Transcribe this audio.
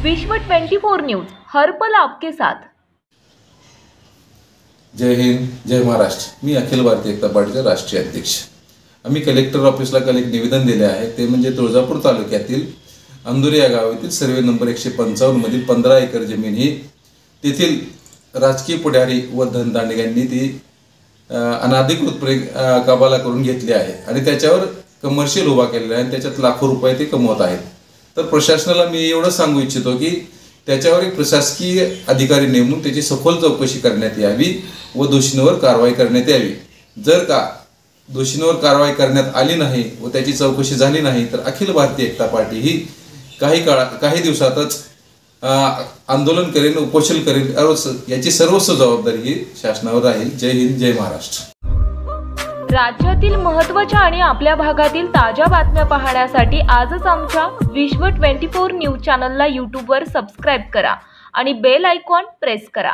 विश्व 24 न्यूज हर पल आपके साथ। जय हिंद, जय महाराष्ट्र। मी अखिल भारतीय एकता पार्टीचा राष्ट्रीय अध्यक्ष। आम्ही कलेक्टर ऑफिसला काल एक निवेदन दिले आहे। ते म्हणजे तुळजापूर तालुक्यातील अंदुरी या गावातील सर्वे नंबर 155 मधील 15 एकर जमीन ही तेथील राजकीय पुढारी व धनदांडग्यांनी ती अनाधिकृतपणे कबाला करून घेतली आहे आणि त्याच्यावर कमर्शियल उभा केलेला आहे आणि त्याच्यात लाखो रुपये ते कमवत आहेत। तर प्रशासनाला मी एवढं सांगू इच्छितो की त्याच्यावर एक प्रशासकीय अधिकारी नेमून त्याची सखोल चौकशी करण्यात यावी व दोषींवर कारवाई करण्यात यावी। जर का दोषींवर कारवाई करण्यात आली नाही व त्याची चौकशी झाली नाही तर अखिल भारतीय एकता पार्टी ही काही दिवसातच आंदोलन करेल, उपोषण करेल। याची सर्वस्व जबाबदारी ही शासनावर राहील। जय हिंद, जय महाराष्ट्र। राज्यातील महत्त्वाच्या आणि आपल्या भागातील ताज्या बातम्या पाहण्यासाठी आजच आमच्या विश्व 24 न्यूज चॅनलला YouTube वर सबस्क्राइब करा आणि बेल आयकॉन प्रेस करा।